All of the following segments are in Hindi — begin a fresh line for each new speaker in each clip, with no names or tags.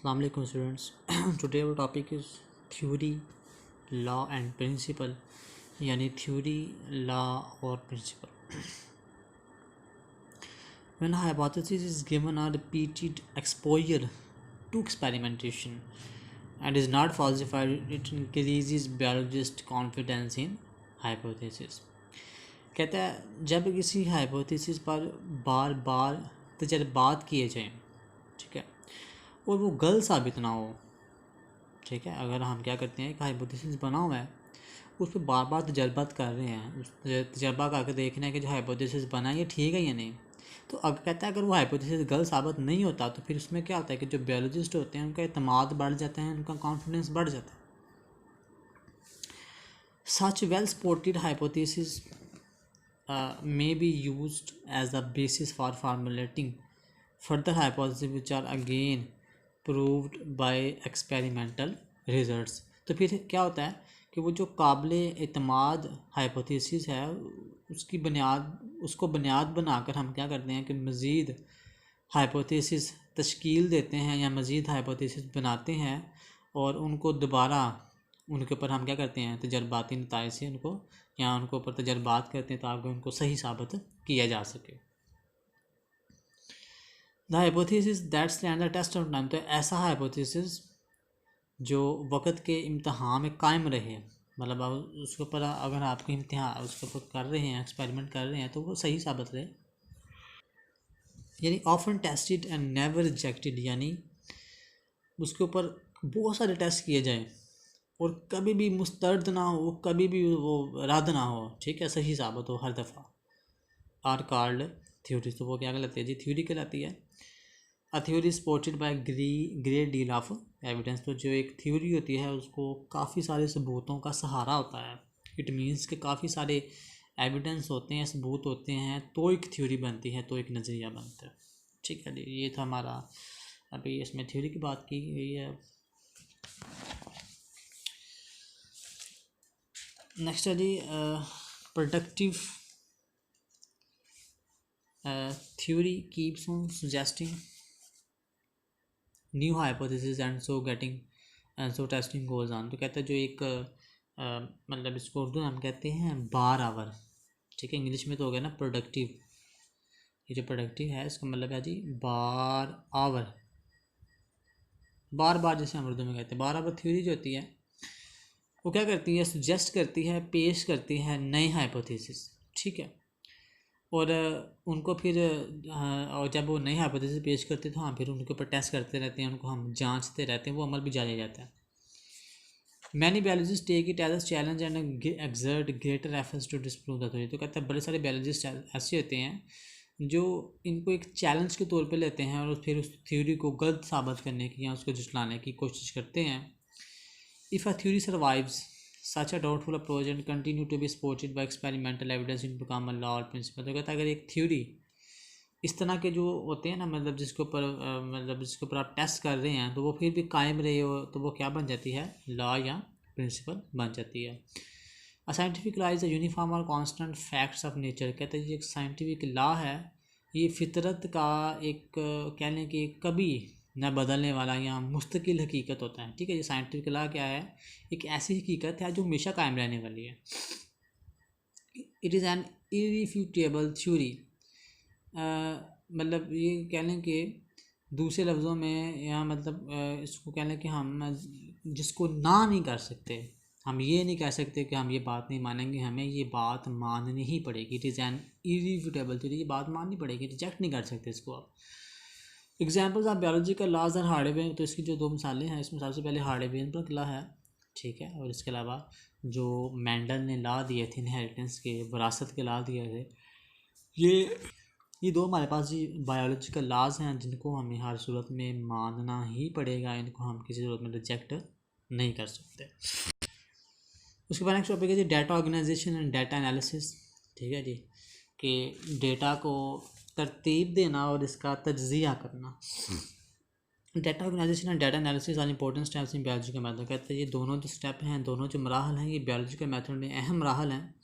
Assalamu alaikum students. Today our topic is theory, law and principle. यानी theory, law और principle. When a hypothesis is given a repeated exposure to experimentation and is not falsified, it increases biologist confidence in hypothesis. कहता है जब किसी हाइपोथेसिस पर बार बार तजर्बात किए जाएं, ठीक है, और वो गलत साबित ना हो, ठीक है। अगर हम क्या करते हैं कि हाइपोथेसिस बना हुआ है, उस पर बार बार तजर्बात कर रहे हैं, उस तजर्बा करके देखना है कि जो हाइपोथेसिस बना है ये ठीक है या नहीं। तो अगर कहता है अगर वो हाइपोथेसिस गलत साबित नहीं होता तो फिर उसमें क्या होता है कि जो बायोलॉजिस्ट होते हैं उनका एतमाद बढ़ जाता है, उनका कॉन्फिडेंस बढ़ जाता है। Such well supported hypothesis may be used as the basis for formulating further hypotheses which are again proved by experimental results। तो फिर क्या होता है कि वो जो काबिल एतमाद हाइपोथेसिस है उसको बुनियाद बनाकर हम क्या करते हैं कि मज़ीद हाइपोथेसिस तश्कील देते हैं या मज़ीद हाइपोथेसिस बनाते हैं और उनको दोबारा उनके ऊपर हम क्या करते हैं तजर्बाती नताइज से उनको या उनके ऊपर तजर्बात करते हैं ताकि उनको सही साबित किया जा सके। The hypothesis that stand the test of time, तो ऐसा हाइपोथेसिस जो वक़्त के इम्तहान में कायम रहे, मतलब उसके ऊपर अगर आपके इम्तहान उसके ऊपर कर रहे हैं, एक्सपेरिमेंट कर रहे हैं तो वो सही साबित रहे। यानी often tested and never rejected, यानी उसके ऊपर बहुत सारे टेस्ट किए जाएँ और कभी भी मुस्तरद ना हो, कभी भी वो रद्द ना हो, ठीक है, सही साबित हो हर दफ़ा। आर कॉल्ड थ्योरी, तो वो क्या कहलाती है जी, थ्योरी कहलाती है। A theory supported by great deal of evidence, तो जो एक थ्योरी होती है उसको काफ़ी सारे सबूतों का सहारा होता है। इट मीन्स कि काफ़ी सारे एविडेंस होते हैं, सबूत होते हैं, तो एक थ्योरी बनती है, तो एक नज़रिया बनता है, ठीक है जी। ये था हमारा, अभी इसमें थ्योरी की बात की गई है। नेक्स्ट है जी productive theory keeps on suggesting new hypothesis and so testing goes on। तो कहता है जो एक मतलब इसको उर्दू में हम कहते हैं बार आवर, ठीक है, इंग्लिश में तो हो गया ना प्रोडक्टिव। ये जो प्रोडक्टिव है इसका मतलब है जी बार आवर, बार बार जैसे हम उर्दू में कहते हैं। बार आवर थ्योरी जो होती है वो क्या करती है, सुजेस्ट करती है, पेश करती है नई हाइपोथेसिस, ठीक है, और उनको फिर और जब वो नई हाइपोथेसिस पेश करते हैं तो हाँ फिर उनके ऊपर टेस्ट करते रहते हैं, उनको हम जांचते रहते हैं, वो अमल भी जारी जाता है। Many biologist take it as a challenge and exert greater efforts to disprove the theory. तो कहता है बड़े सारे बायोलॉजिस्ट ऐसे होते हैं जो इनको एक चैलेंज के तौर पे लेते हैं और फिर उस थ्योरी को गलत साबित करने की या उसको झुठलाने की कोशिश करते हैं। If a theory survives such a doubtful approach and continue to be supported by experimental evidence in become a law or principle। तो कहता है अगर एक थ्योरी इस तरह के जो होते हैं ना, मतलब जिसके ऊपर आप टेस्ट कर रहे हैं तो वो फिर भी कायम रहे हो तो वो क्या बन जाती है, लॉ या प्रिंसिपल बन जाती है। A scientific law is a uniform और कांस्टेंट फैक्ट्स ऑफ नेचर। कहते हैं एक साइंटिफिक लॉ है, ये फितरत का एक कह लें कि कभी न बदलने वाला या मुस्तकिल हकीकत होता है, ठीक है। ये साइंटिफिक लॉ क्या है, एक ऐसी हकीकत है जो हमेशा कायम रहने वाली है। It is an irrefutable theory, मतलब ये कह लें कि दूसरे लफ्ज़ों में या मतलब इसको कह लें कि हम जिसको ना नहीं कर सकते, हम ये नहीं कह सकते कि हम ये बात नहीं मानेंगे, हमें ये बात माननी ही पड़ेगी। It is an irrefutable theory, ये बात माननी पड़ेगी, रिजेक्ट नहीं कर सकते इसको आप। एग्जाम्पल्स ऑफ बायोलॉजिकल लॉज और हार्डवेयर, तो इसकी जो दो मिसालें हैं इसमें सबसे पहले हार्डवेयर पर लॉ है, ठीक है, और इसके अलावा जो मेंडल ने लॉ दिए थे इनहेरिटेंस के, विरासत के लॉ दिए थे, ये दो हमारे पास जी बायोलॉजिकल लॉज हैं जिनको हमें हर सूरत में मानना ही पड़ेगा, इनको हम किसी सूरत में रिजेक्ट नहीं कर सकते। उसके बाद नेक्स्ट टॉपिक है जी data organisation and data analysis, ठीक है जी, कि डेटा को तरतीब देना और इसका तज्जिया करना। Data organisation and data analysis are important steps in biological method. कहते हैं ये दोनों जो स्टेप हैं, दोनों जो मराहल हैं, ये बायोलॉजिकल मेथड में अहम मराहल हैं।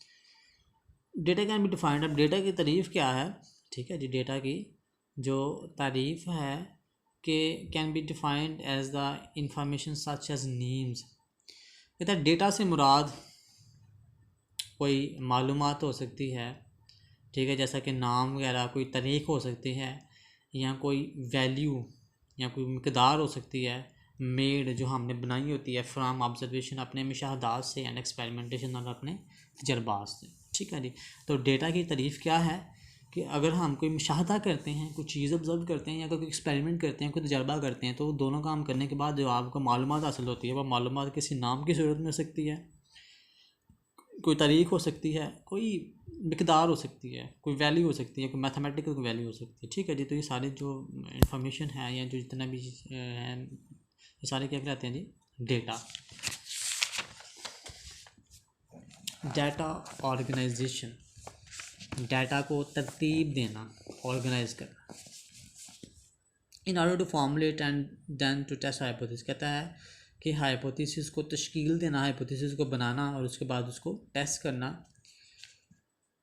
डेटा कैन बी डिफाइंड, अब डेटा की तारीफ़ क्या है, ठीक है जी, डेटा की जो तारीफ़ है कि can be defined as the information such as names. कहता है डेटा से मुराद कोई मालूमात हो सकती है, ठीक है, जैसा कि नाम वगैरह, कोई तारीख हो सकती है, या कोई वैल्यू या कोई मकदार हो सकती है, मेड जो हमने बनाई होती है फ्राम ऑब्जर्वेशन, अपने मुशाहदात से, एंड एक्सपेरिमेंटेशन, और अपने तजर्बात से। ठीक है जी। तो डेटा की तारीफ़ क्या है कि अगर हम कोई मुशाहदा करते हैं, कोई चीज़ ऑब्ज़र्व करते हैं, या कोई एक्सपेरिमेंट करते हैं, कोई तजर्बा करते हैं, तो दोनों काम करने के बाद जो आपको मालूमात हासिल होती है, वह मालूमात किसी नाम की सूरत में हो सकती है, कोई तारीख हो सकती है, कोई मकदार हो सकती है, कोई वैल्यू हो सकती है, कोई मैथमेटिकल कोई वैल्यू हो सकती है। ठीक है जी। तो ये सारे जो इंफॉर्मेशन है या जो जितना भी हैं, ये सारे क्या कहलाते हैं जी? डेटा। डाटा ऑर्गेनाइजेशन, डाटा को तरतीब देना, ऑर्गेनाइज करना। In order to formulate and then to test hypothesis, कहता है कि हाइपोथेसिस को तश्कील देना, हाइपोथेसिस को बनाना और उसके बाद उसको टेस्ट करना।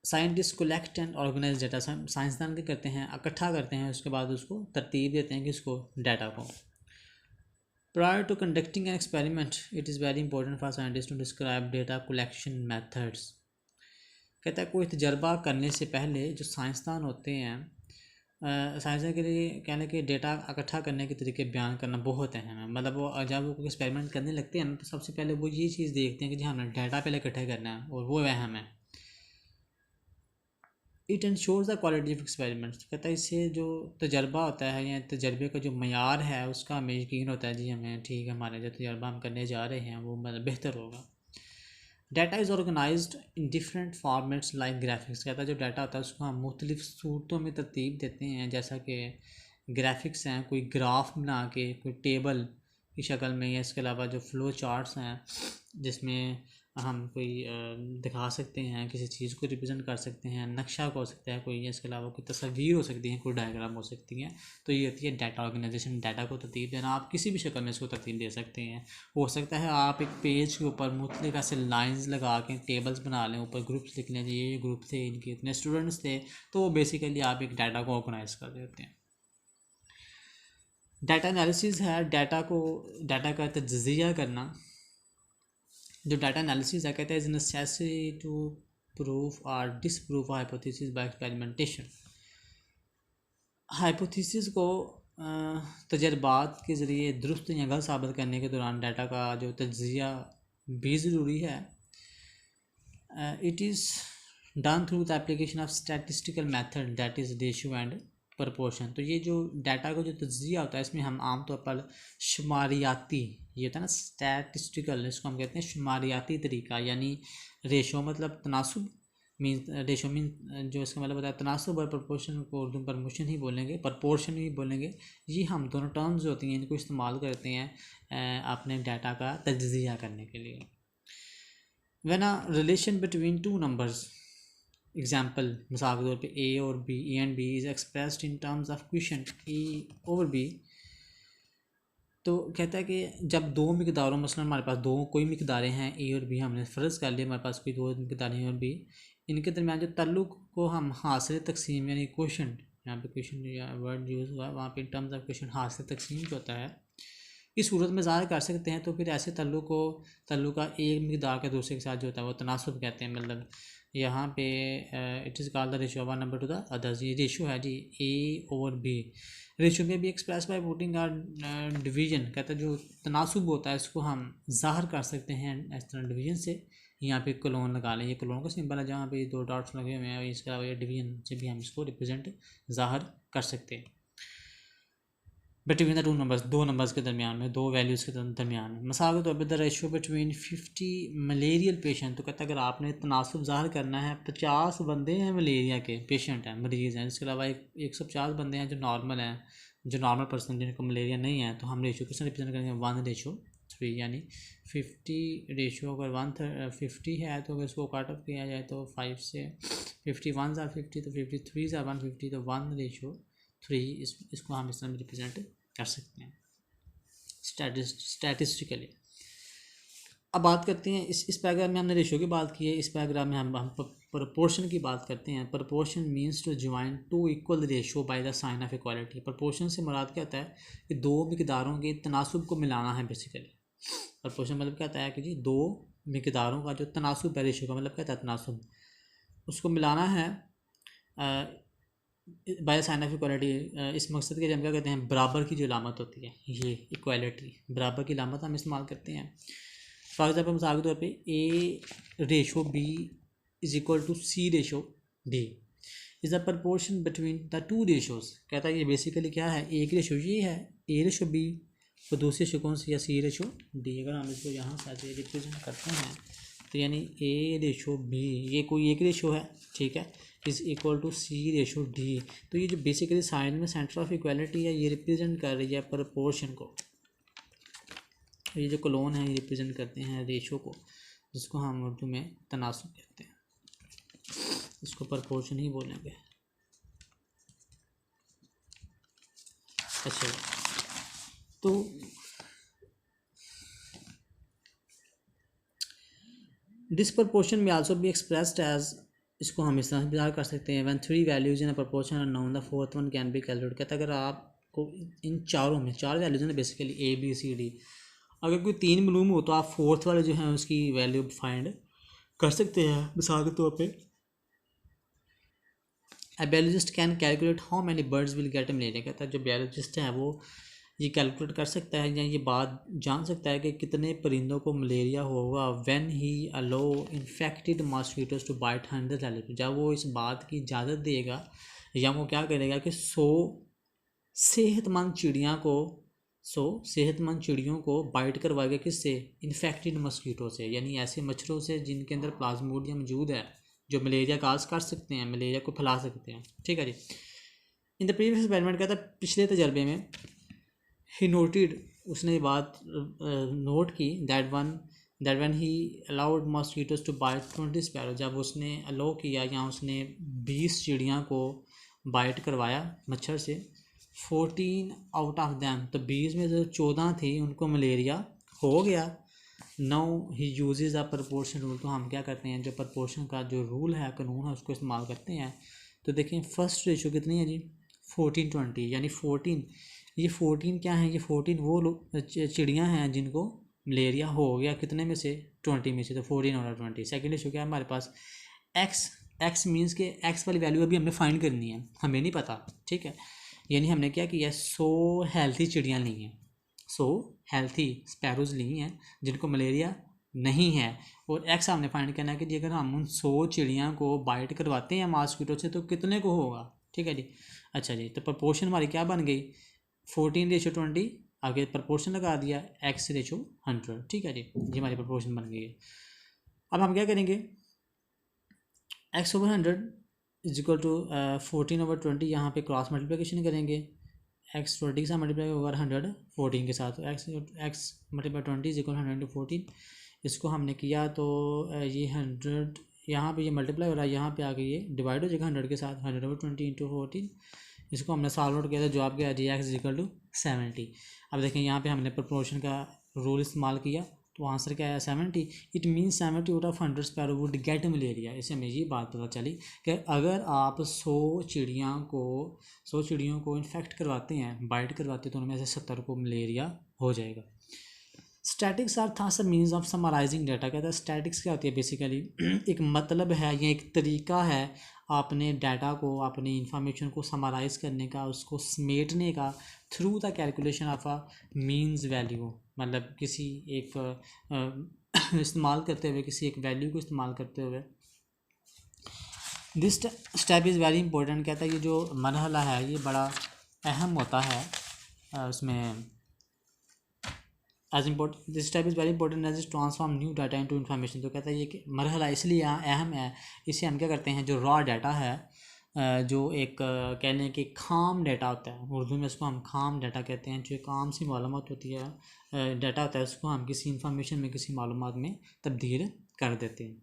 Scientist collect and organise data, साइंसदान क्या करते हैं? इकट्ठा करते हैं, उसके बाद उसको तरतीब देते हैं किसको? डाटा को। Prior to conducting an experiment it is very important for scientist to describe data collection methods. कहता है कोई तजर्बा करने से पहले जो साइंसदान होते हैं, साइंसदान के लिए कहने कि डेटा इकट्ठा करने के तरीके बयान करना बहुत अहम है। मतलब वो जब वो कोई एक्सपेरिमेंट करने लगते हैं ना, तो सबसे पहले वो ये चीज़ देखते हैं कि जी हमें डाटा पहले इकट्ठा करना है, और वो अहम है। It ensures the quality of experiments, कहता है इससे जो तजर्बा होता है या तजर्बे का जो मयार है उसका हमें यकीन होता है जी हमें ठीक है, हमारा जो तजर्बा हम करने जा रहे हैं वो मतलब बेहतर होगा। Data is organized in different formats like graphics, कहता है जो डाटा होता है उसको हम मुख्तलिफ सूरतों में तरतीब देते हैं, जैसा कि ग्राफिक्स हैं, कोई ग्राफ बना के, कोई टेबल की शक्ल में, या इसके अलावा जो फ्लो चार्ट्स हैं जिसमें हम कोई दिखा सकते हैं, किसी चीज़ को रिप्रेजेंट कर सकते हैं, नक्शा हो सकता है कोई, इसके अलावा कोई तस्वीर हो सकती है, कोई डायग्राम हो सकती है। तो ये होती है डाटा ऑर्गेनाइजेशन। डाटा को तरतीब देना, आप किसी भी शक्ल में इसको तरतीब दे सकते हैं। हो सकता है आप एक पेज के ऊपर मुख्तलिफ ऐसे लाइंस लगा के टेबल्स बना लें, ऊपर ग्रुप्स लिख लें, ये ग्रुप थे, इनके इतने स्टूडेंट्स थे, तो वो बेसिकली आप एक डाटा को ऑर्गेनाइज कर देते हैं। डाटा एनालिसिस है, डाटा का तज्ज़िया करना। जो डाटा एनालिसिस है, कहता है इज़ नेसेसरी टू प्रूफ और डिसप्रूफ हाइपोथेसिस बाय एक्सपेरिमेंटेशन। हाइपोथेसिस को तजर्बात के ज़रिए दुरुस्त या गलत साबित करने के दौरान डाटा का जो तज्ज़िया भी ज़रूरी है। It is done through the application of statistical method that is ratio and proportion. तो ये जो डाटा का जो तज्ज़िया होता है, इसमें हम आमतौर पर शुमारियाती, ये होता है ना स्टैटिस्टिकल, इसको हम कहते हैं शुमारियाती तरीका, यानी रेशो मतलब तनासुब, मीन रेशो मीन जो इसका मतलब होता है तनासुब, और प्रपोर्शन को उर्दू प्रमोशन ही बोलेंगे, प्रपोर्शन ही बोलेंगे। ये हम दोनों टर्म्स जो होती हैं इनको इस्तेमाल करते हैं अपने डाटा का तज्ज़िया करने के लिए। When a relation between two numbers, example मिसाल के तौर पे ए और B, A and B is expressed in terms of question A over B. तो कहता है कि जब दो मकदारों, मसलन हमारे पास दो कोई मकदारें हैं ए और बी, हमने फ़र्ज़ कर लिया हमारे पास कोई दो मकदारें हैं और बी, इनके दरमियान जो ताल्लुक़ को हम हासिल तकसीम यानी क्वेश्चन, यहाँ पे क्वेश्चन या वर्ड यूज़ हुआ है, वहाँ पे इन टर्म्स ऑफ क्वेश्चन हासिल तकसीम जो होता है इस सूरत में ज़ाहिर कर सकते हैं। तो फिर ऐसे ताल्लुक़ का एक मकदार के दूसरे के साथ जो होता है वो तनासुब कहते हैं। मतलब यहाँ पे it is called the ratio one number to the others. ये रेशियो है जी ए ओवर बी। रेशियो में भी express by putting or division, कहता है जो तनासुब होता है इसको हम ज़ाहिर कर सकते हैं इस तरह डिवीजन से। यहाँ पे कोलोन लगा लें, ये कोलोन का सिंबल है, जहाँ पे दो डॉट्स लगे हुए हैं, इसके अलावा ये डिवीजन से भी हम इसको रिप्रेजेंट ज़ाहिर कर सकते हैं। बिटवीन द टू नंबर्स, दो नंबर्स के दरमियान में, दो वैल्यूज़ के दरमियान में। मिसाल के तौर पर the ratio between 50 malarial patient, तो कहता है अगर आपने तनासुब ज़ाहिर करना है, 50 बंदे हैं मलेरिया के पेशेंट हैं, मरीज़ हैं, इसके अलावा 150 बंदे हैं जो नॉर्मल हैं, जो नॉर्मल पर्सन जिनको मलेरिया नहीं है, तो हम रेशियो किस रिप्रेजेंट करेंगे? 1:3, यानी 50 अगर 150 है तो अगर इसको कट ऑफ किया जाए तो 5 से 51 are 50, तो 53 are 150, तो 1:3 इसको हम इस तरह रिप्रेजेंट कर सकते हैं स्टैटिस्टिकली। अब बात करते हैं इस पैराग्राफ में हमने रेशो की बात की है, इस पैराग्राफ में हम प्रोपोर्शन की बात करते हैं। Proportion means to join two equal ratio by the sign of equality. Proportion से मुराद क्या होता है कि दो मिकदारों के तनासुब को मिलाना है बेसिकली। प्रोपोर्शन मतलब क्या होता है कि जी दो मिकदारों का जो तनासुब है, रेशो का मतलब क्या होता है तनासुब, उसको मिलाना है बाय साइन ऑफ इक्वालिटी। इस मकसद के लिए हम क्या कहते हैं, बराबर की जो अलामत होती है, ये इक्वालिटी, बराबर की अलामत हम इस्तेमाल करते हैं। फॉर एग्जाम्पल मिसाल के तौर पे A ratio B is equal to C ratio D is the proportion between the two ratios. कहता है ये बेसिकली क्या है, एक रेशो ये है ए रेशो बी, तो दूसरी रेशो कौन सी है, सी रेशो डी। अगर हम इसको यहाँ से रिप्रेजेंट करते हैं तो यानी ए रेशो बी, ये कोई एक रेशो है, ठीक है, is equal to C ratio D. तो ये जो बेसिकली साइन में सेंटर ऑफ इक्वालिटी है, ये रिप्रेजेंट कर रही है प्रपोर्शन को। ये जो कॉलोन है ये रिप्रेजेंट करते हैं रेशो को, जिसको हम उर्दू में तनासुब कहते हैं, इसको प्रपोर्शन ही बोलेंगे। अच्छा, तो डिसप्रपोर्शन में आल्सो बी एक्सप्रेस्ड एज, इसको हम इस तरह से बयान कर सकते हैं, when three values in a proportion are known the fourth one can be calculate. कहता है अगर आपको इन चारों में, चार वैल्यूज हैं basically A B C D, अगर कोई तीन मालूम हो तो आप फोर्थ वाले जो है उसकी वैल्यू फाइंड कर सकते हैं। मिसाल के तौर पे a biologist can calculate how many birds will get malaria. कहता है जो बायोलॉजिस्ट है वो ये कैलकुलेट कर सकता है या ये बात जान सकता है कि कितने परिंदों को मलेरिया होगा when he allow infected mosquitoes to bite 100 एलिफ। जब वो इस बात की इजाज़त देगा या वो क्या करेगा कि 100 सेहतमंद चिड़ियों को बाइट करवाएगा, किससे, इन्फेक्टेड मस्कीटो से, यानी ऐसे मच्छरों से जिनके अंदर प्लाज्मोडियम मौजूद है जो मलेरिया काज कर सकते हैं, मलेरिया को फैला सकते हैं। ठीक है जी। इन द प्रीवियस एक्सपेरिमेंट कहता है पिछले तजर्बे में ही नोटेड, उसने ये बात नोट की that one he allowed mosquitoes to bite 20 sparrow. जब उसने अलाउ किया या उसने 20 चिड़ियाँ को बाइट करवाया मच्छर से, 14 आउट ऑफ दैम, तो 20 में जो 14 थी उनको मलेरिया हो गया। Now he usage a proportion rule. तो हम क्या करते हैं, जो प्रपोर्शन का जो रूल है, कानून है, उसको इस्तेमाल करते हैं। तो देखें फर्स्ट रेशो कितनी है जी, 14:20, यानी 14, ये 14 क्या है, ये 14 वो चिड़ियाँ हैं जिनको मलेरिया हो गया, कितने में से, 20 में से, तो 14 और 20। सेकेंड रेशो क्या है हमारे पास, एक्स मीन्स के एक्स वाली वैल्यू अभी हमने फाइंड करनी है, हमें नहीं पता, ठीक है, यानी हमने क्या किया, 100 हेल्थी चिड़ियाँ ली हैं, 100 हेल्थी स्पैरोज ली हैं जिनको मलेरिया नहीं है, और एक्स हमने फाइंड करना है कि जी अगर हम उन 100 चिड़ियाँ को बाइट करवाते हैं मॉस्किटो से तो कितने को होगा। ठीक है जी। अच्छा जी, तो प्रपोर्शन हमारी क्या बन गई, 14:20, आगे प्रपोर्शन लगा दिया x/100। ठीक है जी, ये हमारी प्रपोर्शन बन गई है। अब हम क्या करेंगे, x/100 इज इक्वल टू 14/20, यहाँ पे क्रॉस मल्टीप्लिकेशन करेंगे, x 20 के साथ मल्टीप्लाई होगा 100 14 के साथ, तो x मल्टीप्लाई 20 इज इक्वल 100/14। इसको हमने किया तो ये 100 यहाँ पे ये मल्टीप्लाई हो रहा है, यहाँ पे आके ये डिवाइड हो जाएगा 100 के साथ, 100/20 × 14। इसको हमने सॉल्व आउट किया था, जवाब क्या है, x इज इक्वल टू 70। अब देखें यहाँ पे हमने प्रपोर्शन का रूल इस्तेमाल किया तो आंसर क्या है, 70। It means 70 out of 100 sparrow would get malaria. इससे हमें ये बात पता चली कि अगर आप 100 चिड़ियों को इन्फेक्ट करवाते हैं, बाइट करवाते हैं, तो उनमें से 70 को मलेरिया हो जाएगा। स्टैटिक्स आर था मीन्स ऑफ समराइजिंग डाटा। कहता है स्टैटिक्स क्या होती है, बेसिकली एक मतलब है या एक तरीका है आपने डाटा को, अपनी इंफॉर्मेशन को समराइज करने का, उसको समेटने का, through the calculation of a means value. मतलब किसी एक इस्तेमाल करते हुए, किसी एक वैल्यू को इस्तेमाल करते हुए। This step is very important. कहता है ये जो मरहला है ये बड़ा अहम होता है, उसमें as important, this step is very important as is transform new data into information. तो कहता है ये कि मरहला इसलिए अहम है, इससे हम क्या करते हैं, जो रॉ डाटा है, जो एक कह लें कि खाम डाटा होता है, उर्दू में इसको हम खाम डाटा कहते हैं, जो एक आम सी मालूमात होती है, डाटा होता है, उसको हम किसी इंफॉर्मेशन में, किसी मालूमात में तब्दील कर देते हैं,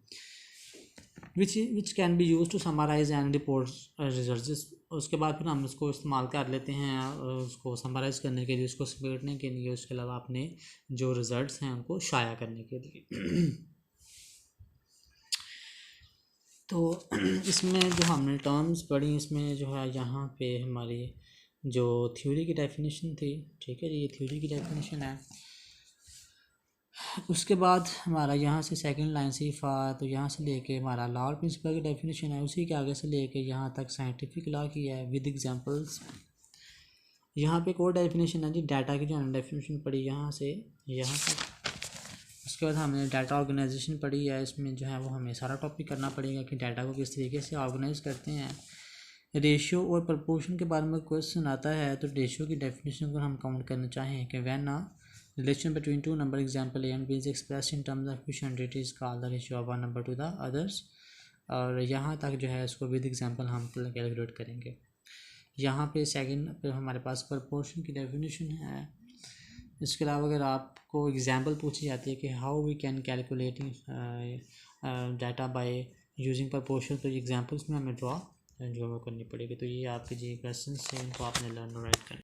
which can be use to summarize and report result. उसके बाद फिर हम उसको इस्तेमाल कर लेते हैं उसको समराइज़ करने के लिए, उसको समेटने के लिए, उसके अलावा अपने जो रिज़ल्ट्स हैं उनको शाया करने के लिए। तो इसमें जो हमने टर्म्स पढ़ी, इसमें जो है यहाँ पे हमारी जो थ्योरी की डेफिनेशन थी, ठीक है जी, ये थ्योरी की डेफिनेशन है। उसके बाद हमारा यहाँ से सेकंड लाइन से तो यहाँ से लेके हमारा लॉ और प्रिंसिपल की डेफिनेशन है, उसी के आगे से लेके यहाँ तक साइंटिफिक लॉ की है विद एग्जांपल्स। यहाँ पे एक और डेफिनेशन है जी डाटा की, जो हमने डेफिनेशन पढ़ी यहाँ से यहाँ तक। उसके बाद हमने डाटा ऑर्गेनाइजेशन पढ़ी है, इसमें जो है वो हमें सारा टॉपिक करना पड़ेगा कि डाटा को किस तरीके से ऑर्गेनाइज करते हैं। रेशियो और प्रपोर्शन के बारे में क्वेश्चन आता है, तो रेशियो की डेफिनेशन को हम काउंट करना चाहें कि when a relation between two number example A and B is expressed in terms of coefficient it is called the ratio of one number to the others. और यहाँ तक जो है इसको विद एग्जांपल हम कैलकुलेट करेंगे। यहाँ पे सेकंड पे हमारे पास प्रपोर्शन की डेफिनेशन है। इसके अलावा अगर आपको एग्जांपल पूछी जाती है कि how we can calculate data by using proportion, तो एग्जांपल्स में हमें ड्रॉ जो करनी पड़ेगी। तो ये आपके जो क्वेश्चन हैं इनको आपने लर्न और राइट करना।